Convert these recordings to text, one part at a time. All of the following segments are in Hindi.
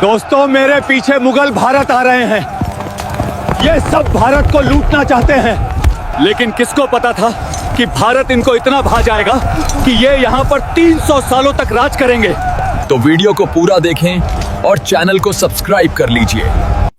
दोस्तों, मेरे पीछे मुगल भारत आ रहे हैं। ये सब भारत को लूटना चाहते हैं, लेकिन किसको पता था कि भारत इनको इतना भा जाएगा कि ये यहाँ पर 300 सालों तक राज करेंगे। तो वीडियो को पूरा देखें और चैनल को सब्सक्राइब कर लीजिए।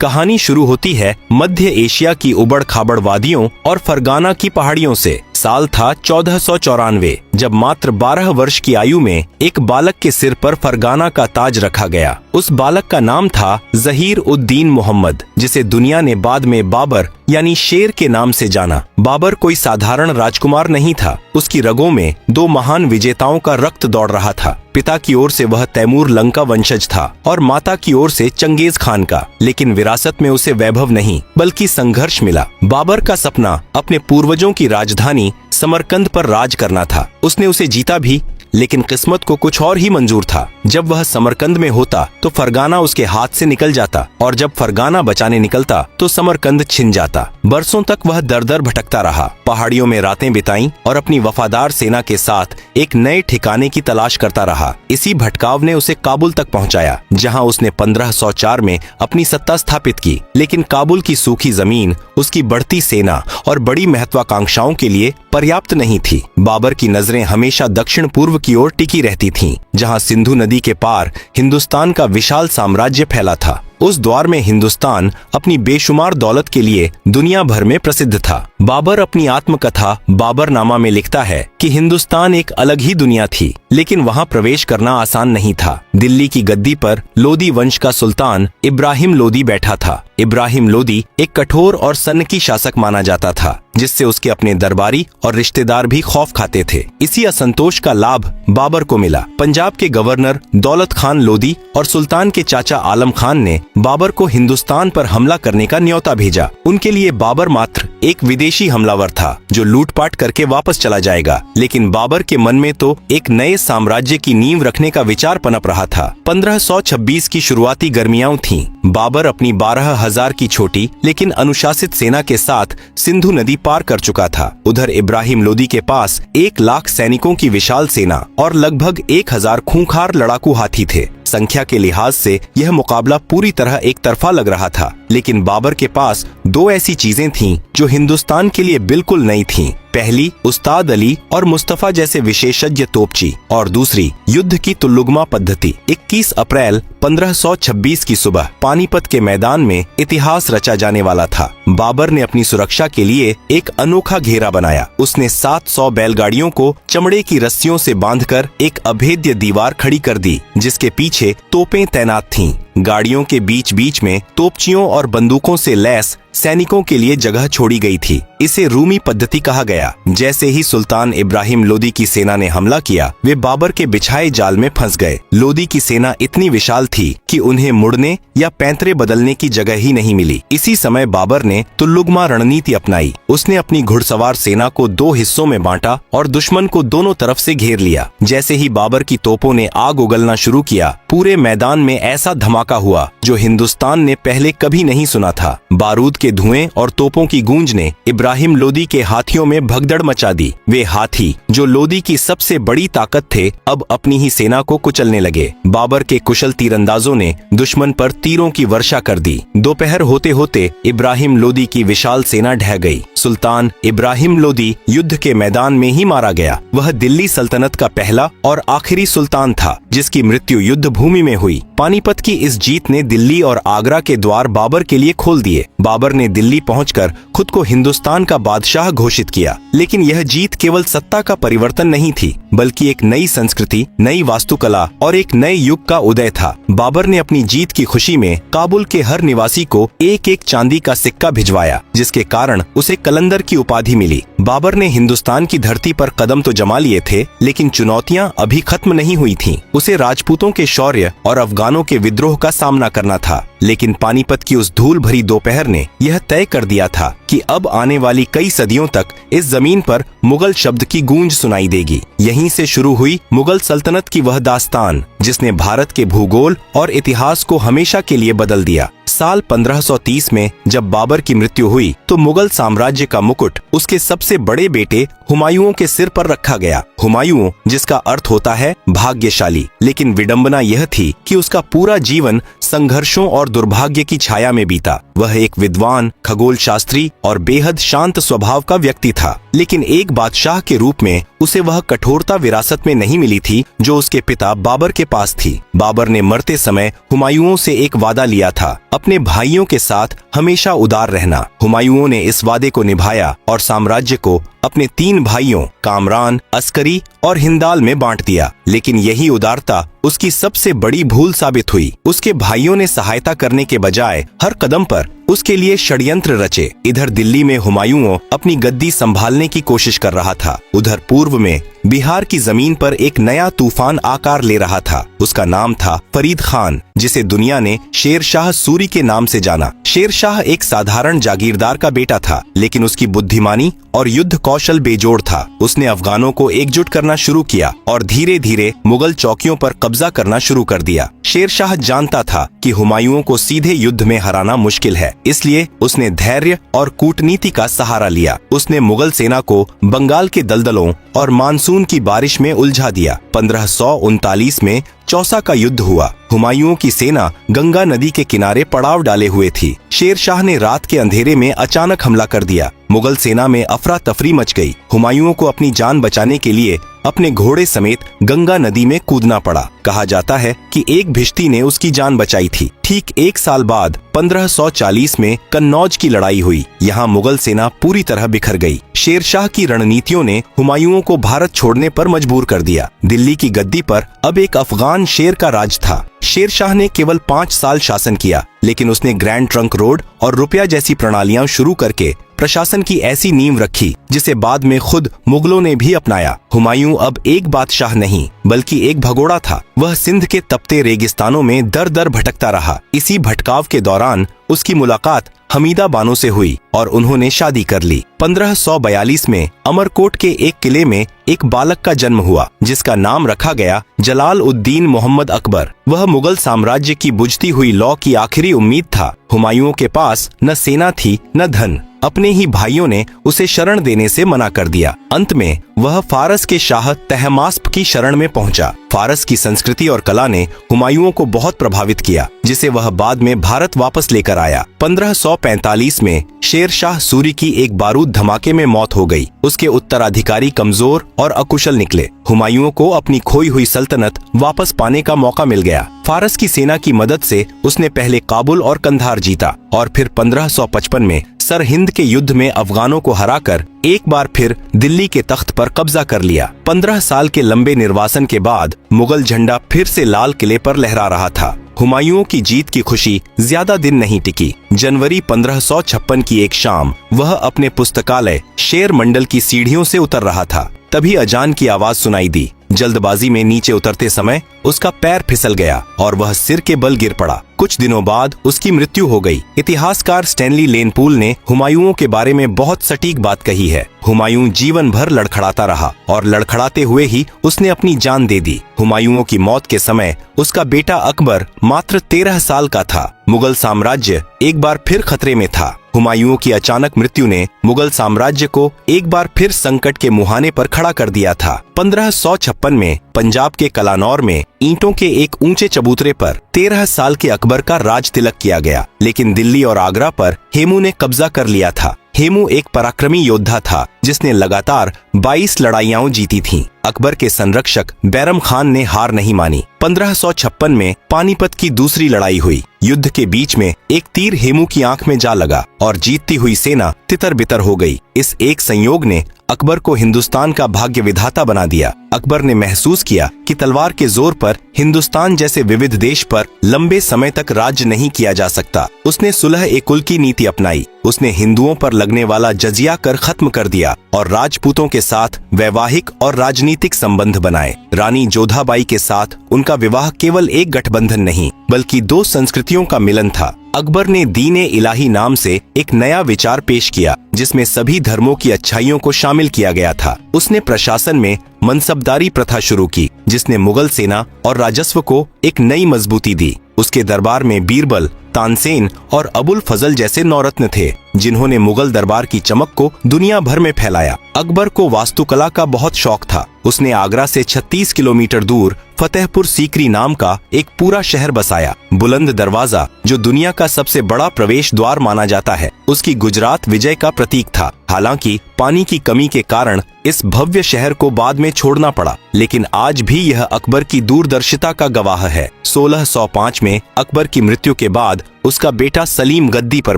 कहानी शुरू होती है मध्य एशिया की उबड़ खाबड़ वादियों और फरगाना की पहाड़ियों से। साल था 1494, जब मात्र 12 वर्ष की आयु में एक बालक के सिर पर फरगाना का ताज रखा गया। उस बालक का नाम था ज़हीर उद दीन मोहम्मद, जिसे दुनिया ने बाद में बाबर यानी शेर के नाम से जाना। बाबर कोई साधारण राजकुमार नहीं था। उसकी रगों में दो महान विजेताओं का रक्त दौड़ रहा था। पिता की ओर से वह तैमूर लंका वंशज था और माता की ओर से चंगेज खान का। लेकिन विरासत में उसे वैभव नहीं बल्कि संघर्ष मिला। बाबर का सपना अपने पूर्वजों की राजधानी समरकंद पर राज करना था। उसने उसे जीता भी, लेकिन किस्मत को कुछ और ही मंजूर था। जब वह समरकंद में होता तो फरगाना उसके हाथ से निकल जाता, और जब फरगाना बचाने निकलता तो समरकंद छिन जाता। बरसों तक वह दर दर भटकता रहा, पहाड़ियों में रातें बिताईं और अपनी वफादार सेना के साथ एक नए ठिकाने की तलाश करता रहा। इसी भटकाव ने उसे काबुल तक पहुंचाया, जहां उसने 1504 में अपनी सत्ता स्थापित की। लेकिन काबुल की सूखी जमीन उसकी बढ़ती सेना और बड़ी महत्वाकांक्षाओं के लिए पर्याप्त नहीं थी। बाबर की नजरें हमेशा दक्षिण पूर्व की ओर टिकी रहती थीं, जहां सिंधु नदी के पार हिंदुस्तान का विशाल साम्राज्य फैला था। उस दौर में हिंदुस्तान अपनी बेशुमार दौलत के लिए दुनिया भर में प्रसिद्ध था। बाबर अपनी आत्मकथा बाबरनामा में लिखता है कि हिंदुस्तान एक अलग ही दुनिया थी, लेकिन वहां प्रवेश करना आसान नहीं था। दिल्ली की गद्दी पर लोदी वंश का सुल्तान इब्राहिम लोदी बैठा था। इब्राहिम लोदी एक कठोर और सनकी शासक माना जाता था, जिससे उसके अपने दरबारी और रिश्तेदार भी खौफ खाते थे। इसी असंतोष का लाभ बाबर को मिला। पंजाब के गवर्नर दौलत खान लोदी और सुल्तान के चाचा आलम खान ने बाबर को हिंदुस्तान पर हमला करने का न्योता भेजा। उनके लिए बाबर मात्र एक विदेशी हमलावर था जो लूटपाट करके वापस चला जाएगा। लेकिन बाबर के मन में तो एक नए साम्राज्य की नींव रखने का विचार पनप रहा था। 1526 की शुरुआती गर्मियां थीं। बाबर अपनी 12,000 की छोटी लेकिन अनुशासित सेना के साथ सिंधु नदी पार कर चुका था। उधर इब्राहिम लोदी के पास 1 लाख सैनिकों की विशाल सेना और लगभग 1000 खूंखार लड़ाकू हाथी थे। संख्या के लिहाज से यह मुकाबला पूरी तरह एक तरफा लग रहा था, लेकिन बाबर के पास दो ऐसी चीजें थीं जो हिंदुस्तान के लिए बिल्कुल नई थीं। पहली उस्ताद अली और मुस्तफा जैसे विशेषज्ञ तोपची, और दूसरी युद्ध की तुल्लुगमा पद्धति। 21 अप्रैल 1526 की सुबह पानीपत के मैदान में इतिहास रचा जाने वाला था। बाबर ने अपनी सुरक्षा के लिए एक अनोखा घेरा बनाया। उसने 700 बैलगाड़ियों को चमड़े की रस्सियों से बांधकर एक अभेद्य दीवार खड़ी कर दी, जिसके पीछे तोपें तैनात थीं। गाड़ियों के बीच बीच में तोपचियों और बंदूकों से लैस सैनिकों के लिए जगह छोड़ी गई थी। इसे रूमी पद्धति कहा गया। जैसे ही सुल्तान इब्राहिम लोदी की सेना ने हमला किया, वे बाबर के बिछाए जाल में फंस गए। लोदी की सेना इतनी विशाल थी कि उन्हें मुड़ने या पैंतरे बदलने की जगह ही नहीं मिली। इसी समय बाबर ने तुल्लुगमा रणनीति अपनाई। उसने अपनी घुड़सवार सेना को 2 हिस्सों में बांटा और दुश्मन को दोनों तरफ से घेर लिया। जैसे ही बाबर की तोपों ने आग उगलना शुरू किया, पूरे मैदान में ऐसा धमाका हुआ जो हिंदुस्तान ने पहले कभी नहीं सुना था। बारूद के धुएं और तोपों की गूंज ने इब्राहिम लोदी के हाथियों में भगदड़ मचा दी। वे हाथी, जो लोदी की सबसे बड़ी ताकत थे, अब अपनी ही सेना को कुचलने लगे। बाबर के कुशल तीरंदाजों ने दुश्मन पर तीरों की वर्षा कर दी। दोपहर होते होते इब्राहिम लोदी की विशाल सेना ढह गई। सुल्तान इब्राहिम लोदी युद्ध के मैदान में ही मारा गया। वह दिल्ली सल्तनत का पहला और आखिरी सुल्तान था जिसकी मृत्यु युद्ध भूमि में हुई। पानीपत की इस जीत ने दिल्ली और आगरा के द्वार बाबर के लिए खोल दिए। बाबर ने दिल्ली पहुंचकर खुद को हिंदुस्तान का बादशाह घोषित किया। लेकिन यह जीत केवल सत्ता का परिवर्तन नहीं थी, बल्कि एक नई संस्कृति, नई वास्तुकला और एक नए युग का उदय था। बाबर ने अपनी जीत की खुशी में काबुल के हर निवासी को एक एक चांदी का सिक्का भिजवाया, जिसके कारण उसे कलंदर की उपाधि मिली। बाबर ने हिंदुस्तान की धरती पर कदम तो जमा लिए थे, लेकिन चुनौतियां अभी खत्म नहीं हुई थीं। उसे राजपूतों के शौर्य और अफगानों के विद्रोह का सामना करना था। लेकिन पानीपत की उस धूल भरी दोपहर ने यह तय कर दिया था कि अब आने वाली कई सदियों तक इस जमीन पर मुगल शब्द की गूंज सुनाई देगी। यहीं से शुरू हुई मुगल सल्तनत की वह दास्तान जिसने भारत के भूगोल और इतिहास को हमेशा के लिए बदल दिया। साल 1530 में जब बाबर की मृत्यु हुई तो मुगल साम्राज्य का मुकुट उसके सबसे बड़े बेटे हुमायूं के सिर पर रखा गया। हुमायूं जिसका अर्थ होता है भाग्यशाली, लेकिन विडंबना यह थी कि उसका पूरा जीवन संघर्षों और दुर्भाग्य की छाया में बीता। वह एक विद्वान, खगोल शास्त्री और बेहद शांत स्वभाव का व्यक्ति था, लेकिन एक बादशाह के रूप में उसे वह कठोरता विरासत में नहीं मिली थी जो उसके पिता बाबर के पास थी। बाबर ने मरते समय हुमायूं से एक वादा लिया था, अपने भाइयों के साथ हमेशा उदार रहना। हुमायूं ने इस वादे को निभाया और साम्राज्य को अपने 3 भाइयों कामरान, अस्करी और हिंदाल में बांट दिया। लेकिन यही उदारता उसकी सबसे बड़ी भूल साबित हुई। उसके भाइयों ने सहायता करने के बजाय हर कदम पर उसके लिए षड्यंत्र रचे। इधर दिल्ली में हुमायूं अपनी गद्दी संभालने की कोशिश कर रहा था, उधर पूर्व में बिहार की जमीन पर एक नया तूफान आकार ले रहा था। उसका नाम था फरीद खान, जिसे दुनिया ने शेर शाह सूरी के नाम से जाना। शेर शाह एक साधारण जागीरदार का बेटा था, लेकिन उसकी बुद्धिमानी और युद्ध कौशल बेजोड़ था। उसने अफगानों को एकजुट करना शुरू किया और धीरे धीरे मुगल चौकियों पर कब्जा करना शुरू कर दिया। शेर शाह जानता था कि हुमायूं को सीधे युद्ध में हराना मुश्किल है, इसलिए उसने धैर्य और कूटनीति का सहारा लिया। उसने मुगल सेना को बंगाल के दलदलों और मानसून की बारिश में उलझा दिया। 1539 में चौसा का युद्ध हुआ। हुमायूं की सेना गंगा नदी के किनारे पड़ाव डाले हुए थी। शेर शाह ने रात के अंधेरे में अचानक हमला कर दिया। मुगल सेना में अफरा तफरी मच गई। हुमायूं को अपनी जान बचाने के लिए अपने घोड़े समेत गंगा नदी में कूदना पड़ा। कहा जाता है कि एक भिश्ती ने उसकी जान बचाई थी। ठीक 1 साल बाद 1540 में कन्नौज की लड़ाई हुई। यहाँ मुगल सेना पूरी तरह बिखर गई। शेर शाह की रणनीतियों ने हुमायूं को भारत छोड़ने पर मजबूर कर दिया। दिल्ली की गद्दी पर अब एक अफगान शेर का राज था। शेर शाह ने केवल 5 साल शासन किया, लेकिन उसने ग्रैंड ट्रंक रोड और रुपया जैसी प्रणालियां शुरू करके प्रशासन की ऐसी नींव रखी जिसे बाद में खुद मुगलों ने भी अपनाया। हुमायूं अब एक बादशाह नहीं बल्कि एक भगोड़ा था। वह सिंध के तपते रेगिस्तानों में दर दर भटकता रहा। इसी भटकाव के दौरान उसकी मुलाकात हमीदा बानो से हुई और उन्होंने शादी कर ली। 1542 में अमरकोट के एक किले में एक बालक का जन्म हुआ जिसका नाम रखा गया जलाल उद्दीन मोहम्मद अकबर। वह मुगल साम्राज्य की बुझती हुई लौ की आखिरी उम्मीद था। हुमायूं के पास न सेना थी न धन। अपने ही भाइयों ने उसे शरण देने से मना कर दिया। अंत में वह फारस के शाह तहमास्प की शरण में पहुंचा। फारस की संस्कृति और कला ने हुमायूं को बहुत प्रभावित किया, जिसे वह बाद में भारत वापस लेकर आया। 1545 में शेर शाह सूरी की एक बारूद धमाके में मौत हो गई। उसके उत्तराधिकारी कमजोर और अकुशल निकले। हुमायूं को अपनी खोई हुई सल्तनत वापस पाने का मौका मिल गया। फारस की सेना की मदद से उसने पहले काबुल और कंधार जीता और फिर 1555 में सरहिंद के युद्ध में अफगानों को हराकर एक बार फिर दिल्ली के तख्त पर कब्जा कर लिया। 15 साल के लंबे निर्वासन के बाद मुगल झंडा फिर से लाल किले पर लहरा रहा था। हुमायूं की जीत की खुशी ज्यादा दिन नहीं टिकी। जनवरी 1556 की एक शाम वह अपने पुस्तकालय शेर मंडल की सीढ़ियों से उतर रहा था। तभी अजान की आवाज सुनाई दी। जल्दबाजी में नीचे उतरते समय उसका पैर फिसल गया और वह सिर के बल गिर पड़ा। कुछ दिनों बाद उसकी मृत्यु हो गई। इतिहासकार स्टैनली लेनपूल ने हुमायूं के बारे में बहुत सटीक बात कही है। हुमायूं जीवन भर लड़खड़ाता रहा और लड़खड़ाते हुए ही उसने अपनी जान दे दी। हुमायूं की मौत के समय उसका बेटा अकबर मात्र 13 साल का था। मुगल साम्राज्य एक बार फिर खतरे में था। हुमायूं की अचानक मृत्यु ने मुगल साम्राज्य को एक बार फिर संकट के मुहाने पर खड़ा कर दिया था। 1556 में पंजाब के कलानौर में ईंटों के एक ऊंचे चबूतरे पर 13 साल के अकबर का राज तिलक किया गया, लेकिन दिल्ली और आगरा पर हेमू ने कब्जा कर लिया था। हेमू एक पराक्रमी योद्धा था जिसने लगातार 22 लड़ाइयां जीती थीं। अकबर के संरक्षक बैरम खान ने हार नहीं मानी। 1556 में पानीपत की दूसरी लड़ाई हुई। युद्ध के बीच में एक तीर हेमू की आंख में जा लगा और जीतती हुई सेना तितर बितर हो गई। इस एक संयोग ने अकबर को हिंदुस्तान का भाग्य विधाता बना दिया। अकबर ने महसूस किया कि तलवार के जोर पर हिंदुस्तान जैसे विविध देश पर लंबे समय तक राज्य नहीं किया जा सकता। उसने सुलह ए कुल की नीति अपनाई। उसने हिंदुओं पर लगने वाला जजिया कर खत्म कर दिया और राजपूतों के साथ वैवाहिक और राजनीतिक संबंध बनाए। रानी जोधाबाई के साथ उनका विवाह केवल एक गठबंधन नहीं बल्कि 2 संस्कृतियों का मिलन था। अकबर ने दीन-ए इलाही नाम से एक नया विचार पेश किया जिसमें सभी धर्मों की अच्छाइयों को शामिल किया गया था। उसने प्रशासन में मनसबदारी प्रथा शुरू की जिसने मुगल सेना और राजस्व को एक नई मजबूती दी। उसके दरबार में बीरबल, तानसेन और अबुल फजल जैसे नौरत्न थे जिन्होंने मुगल दरबार की चमक को दुनिया भर में फैलाया। अकबर को वास्तुकला का बहुत शौक था। उसने आगरा से 36 किलोमीटर दूर फतेहपुर सीकरी नाम का एक पूरा शहर बसाया। बुलंद दरवाजा जो दुनिया का सबसे बड़ा प्रवेश द्वार माना जाता है उसकी गुजरात विजय का प्रतीक था। हालांकि पानी की कमी के कारण इस भव्य शहर को बाद में छोड़ना पड़ा, लेकिन आज भी यह अकबर की दूरदर्शिता का गवाह है। 1605 में अकबर की मृत्यु के बाद उसका बेटा सलीम गद्दी पर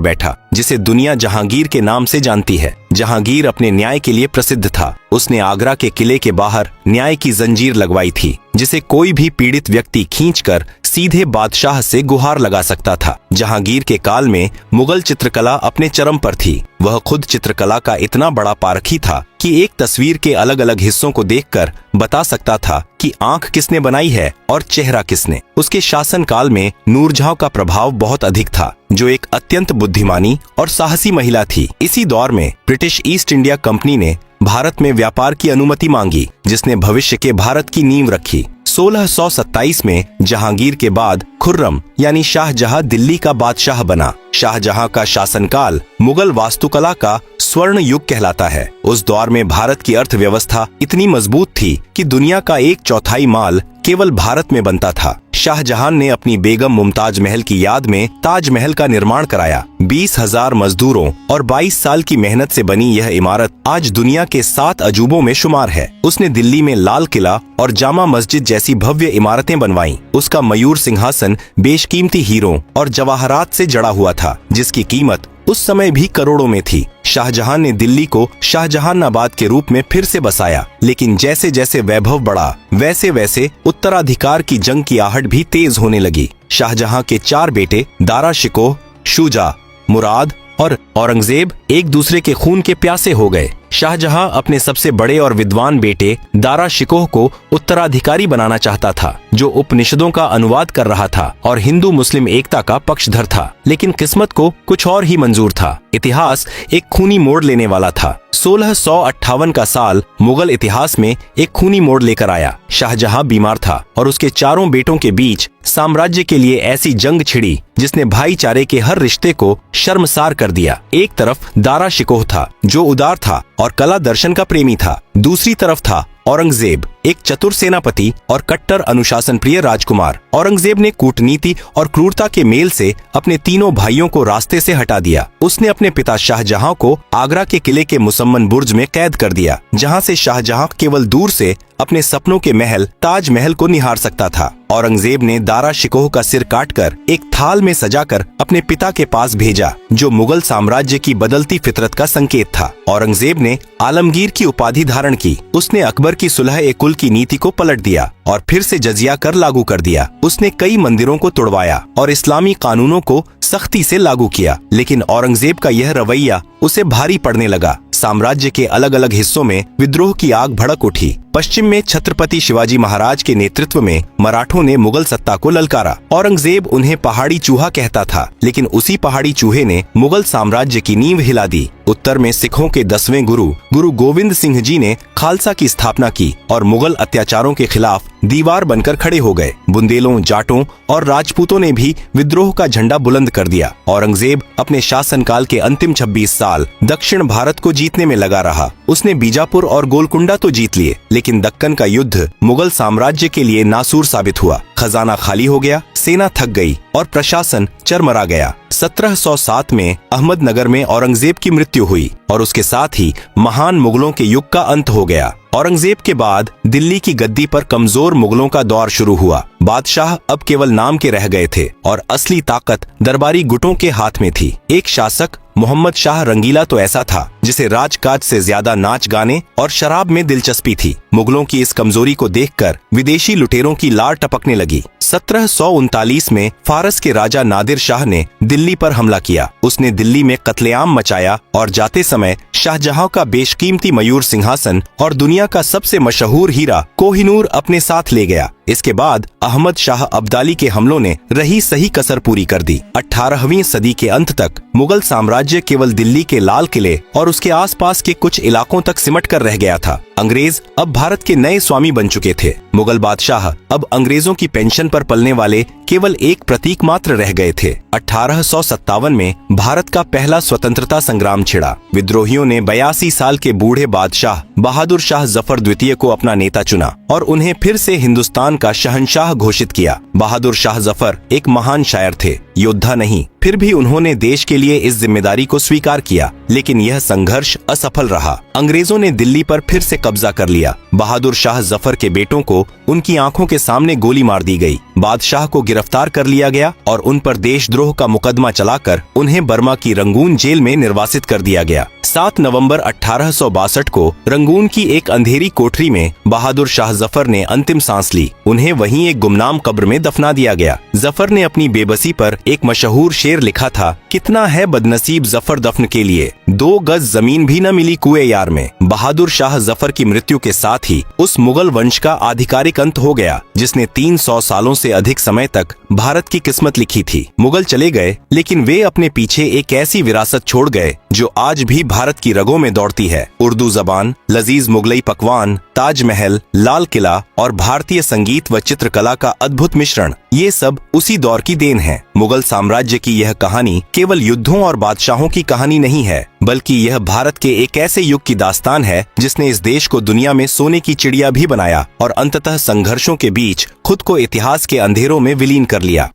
बैठा जिसे दुनिया जहांगीर के नाम से जानती है। जहांगीर अपने न्याय के लिए प्रसिद्ध था। उसने आगरा के किले के बाहर न्याय की जंजीर लगवाई थी जिसे कोई भी पीड़ित व्यक्ति खींचकर सीधे बादशाह से गुहार लगा सकता था। जहांगीर के काल में मुगल चित्रकला अपने चरम पर थी। वह खुद चित्रकला का इतना बड़ा पारखी था कि एक तस्वीर के अलग अलग हिस्सों को देखकर बता सकता था कि आंख किसने बनाई है और चेहरा किसने। उसके शासनकाल में नूरजहां का प्रभाव बहुत अधिक था जो एक अत्यंत बुद्धिमानी और साहसी महिला थी। इसी दौर में ब्रिटिश ईस्ट इंडिया कंपनी ने भारत में व्यापार की अनुमति मांगी जिसने भविष्य के भारत की नींव रखी। 1627 में जहांगीर के बाद खुर्रम यानी शाहजहां दिल्ली का बादशाह बना। शाहजहां का शासनकाल मुगल वास्तुकला का स्वर्ण युग कहलाता है। उस दौर में भारत की अर्थव्यवस्था इतनी मजबूत थी कि दुनिया का 1/4 माल केवल भारत में बनता था। शाहजहां ने अपनी बेगम मुमताज महल की याद में ताजमहल का निर्माण कराया। 20,000 मजदूरों और 22 साल की मेहनत से बनी यह इमारत आज दुनिया के 7 अजूबों में शुमार है। उसने दिल्ली में लाल किला और जामा मस्जिद जैसी भव्य इमारतें बनवाईं। उसका मयूर सिंहासन बेशकीमती हीरों और जवाहरात से जड़ा हुआ था जिसकी कीमत उस समय भी करोड़ों में थी। शाहजहां ने दिल्ली को शाहजहानाबाद के रूप में फिर से बसाया, लेकिन जैसे जैसे वैभव बढ़ा वैसे वैसे उत्तराधिकार की जंग की आहट भी तेज होने लगी। शाहजहां के 4 बेटे दारा शिकोह, शुजा, मुराद और औरंगजेब एक दूसरे के खून के प्यासे हो गए। शाहजहां अपने सबसे बड़े और विद्वान बेटे दारा शिकोह को उत्तराधिकारी बनाना चाहता था जो उपनिषदों का अनुवाद कर रहा था और हिंदू मुस्लिम एकता का पक्षधर था, लेकिन किस्मत को कुछ और ही मंजूर था। इतिहास एक खूनी मोड़ लेने वाला था। 1658 का साल मुगल इतिहास में एक खूनी मोड़ लेकर आया। शाहजहां बीमार था और उसके 4 बेटों के बीच साम्राज्य के लिए ऐसी जंग छिड़ी जिसने भाईचारे के हर रिश्ते को शर्मसार कर दिया। एक तरफ दारा शिकोह था जो उदार था और कला दर्शन का प्रेमी था। दूसरी तरफ था औरंगजेब, एक चतुर सेनापति और कट्टर अनुशासन प्रिय राजकुमार। औरंगजेब ने कूटनीति और क्रूरता के मेल से अपने तीनों भाइयों को रास्ते से हटा दिया। उसने अपने पिता शाहजहां को आगरा के किले के मुसम्मन बुर्ज में कैद कर दिया, जहां से शाहजहां केवल दूर से अपने सपनों के महल ताजमहल को निहार सकता था। औरंगजेब ने दारा शिकोह का सिर काटकर एक थाल में सजाकर अपने पिता के पास भेजा, जो मुगल साम्राज्य की बदलती फितरत का संकेत था। औरंगजेब ने आलमगीर की उपाधि धारण की। उसने अकबर की सुलह-ए-कुल की नीति को पलट दिया और फिर से जजिया कर लागू कर दिया। उसने कई मंदिरों को तोड़वाया और इस्लामी कानूनों को सख्ती से लागू किया, लेकिन औरंगजेब का यह रवैया उसे भारी पड़ने लगा। साम्राज्य के अलग अलग हिस्सों में विद्रोह की आग भड़क उठी। पश्चिम में छत्रपति शिवाजी महाराज के नेतृत्व में मराठों ने मुगल सत्ता को ललकारा। औरंगजेब उन्हें पहाड़ी चूहा कहता था, लेकिन उसी पहाड़ी चूहे ने मुगल साम्राज्य की नींव हिला दी। उत्तर में सिखों के 10वें गुरु गोविंद सिंह जी ने खालसा की स्थापना की और मुगल अत्याचारों के खिलाफ दीवार बनकर खड़े हो गए। बुंदेलों, जाटों और राजपूतों ने भी विद्रोह का झंडा बुलंद कर दिया। औरंगजेब अपने शासनकाल के अंतिम 26 साल दक्षिण भारत को जीतने में लगा रहा। उसने बीजापुर और गोलकुंडा तो जीत लिए, लेकिन दक्कन का युद्ध मुगल साम्राज्य के लिए नासूर साबित हुआ। खजाना खाली हो गया, सेना थक गई और प्रशासन चरमरा गया। 1707 में अहमदनगर में औरंगजेब की मृत्यु हुई और उसके साथ ही महान मुगलों के युग का अंत हो गया। औरंगजेब के बाद दिल्ली की गद्दी पर कमजोर मुगलों का दौर शुरू हुआ। बादशाह अब केवल नाम के रह गए थे और असली ताकत दरबारी गुटों के हाथ में थी। एक शासक मोहम्मद शाह रंगीला तो ऐसा था जिसे राजकाज से ज्यादा नाच गाने और शराब में दिलचस्पी थी। मुगलों की इस कमजोरी को देखकर विदेशी लुटेरों की लार टपकने लगी। 1739 में फारस के राजा नादिर शाह ने दिल्ली पर हमला किया। उसने दिल्ली में कत्लेआम मचाया और जाते समय शाहजहां का बेशकीमती मयूर सिंहासन और दुनिया का सबसे मशहूर हीरा कोहिनूर अपने साथ ले गया। इसके बाद अहमद शाह अब्दाली के हमलों ने रही सही कसर पूरी कर दी। 18वीं सदी के अंत तक मुगल साम्राज्य केवल दिल्ली के लाल किले और उसके आसपास के कुछ इलाकों तक सिमट कर रह गया था। अंग्रेज अब भारत के नए स्वामी बन चुके थे। मुगल बादशाह अब अंग्रेजों की पेंशन पर पलने वाले केवल एक प्रतीक मात्र रह गए थे। 1857 में भारत का पहला स्वतंत्रता संग्राम छिड़ा। विद्रोहियों ने 82 साल के बूढ़े बादशाह बहादुर शाह जफर द्वितीय को अपना नेता चुना और उन्हें फिर से हिंदुस्तान का शहंशाह घोषित किया। बहादुर शाह जफर एक महान शायर थे, योद्धा नहीं। फिर भी उन्होंने देश के लिए इस जिम्मेदारी को स्वीकार किया, लेकिन यह संघर्ष असफल रहा। अंग्रेजों ने दिल्ली पर फिर से कब्जा कर लिया। बहादुर शाह जफर के बेटों को उनकी आंखों के सामने गोली मार दी गई। बादशाह को गिरफ्तार कर लिया गया और उन पर देशद्रोह का मुकदमा चलाकर उन्हें बर्मा की रंगून जेल में निर्वासित कर दिया गया। 7 नवंबर 1862 को रंगून की एक अंधेरी कोठरी में बहादुर शाह जफर ने अंतिम सांस ली। उन्हें वहीं एक गुमनाम कब्र में दफना दिया गया। जफर ने अपनी बेबसी पर एक मशहूर शेर लिखा था, कितना है बदनसीब जफर दफन के लिए, 2 गज जमीन भी न मिली कुएं यार में। बहादुर शाह जफर की मृत्यु के साथ ही उस मुगल वंश का आधिकारिक अंत हो गया, जिसने 300 सालों से अधिक समय तक भारत की किस्मत लिखी थी। मुगल चले गए, लेकिन वे अपने पीछे एक ऐसी विरासत छोड़ गए जो आज भी भारत की रगों में दौड़ती है। उर्दू जबान, लजीज मुगलई पकवान, ताजमहल, लाल किला और भारतीय संगीत व चित्रकला का अद्भुत मिश्रण, ये सब उसी दौर की देन है। मुगल साम्राज्य की यह कहानी केवल युद्धों और बादशाहों की कहानी नहीं है, बल्कि यह भारत के एक ऐसे युग की दास्तान है जिसने इस देश को दुनिया में सोने की चिड़िया भी बनाया और अंततः संघर्षों के बीच खुद को इतिहास के अंधेरों में विलीन कर लिया।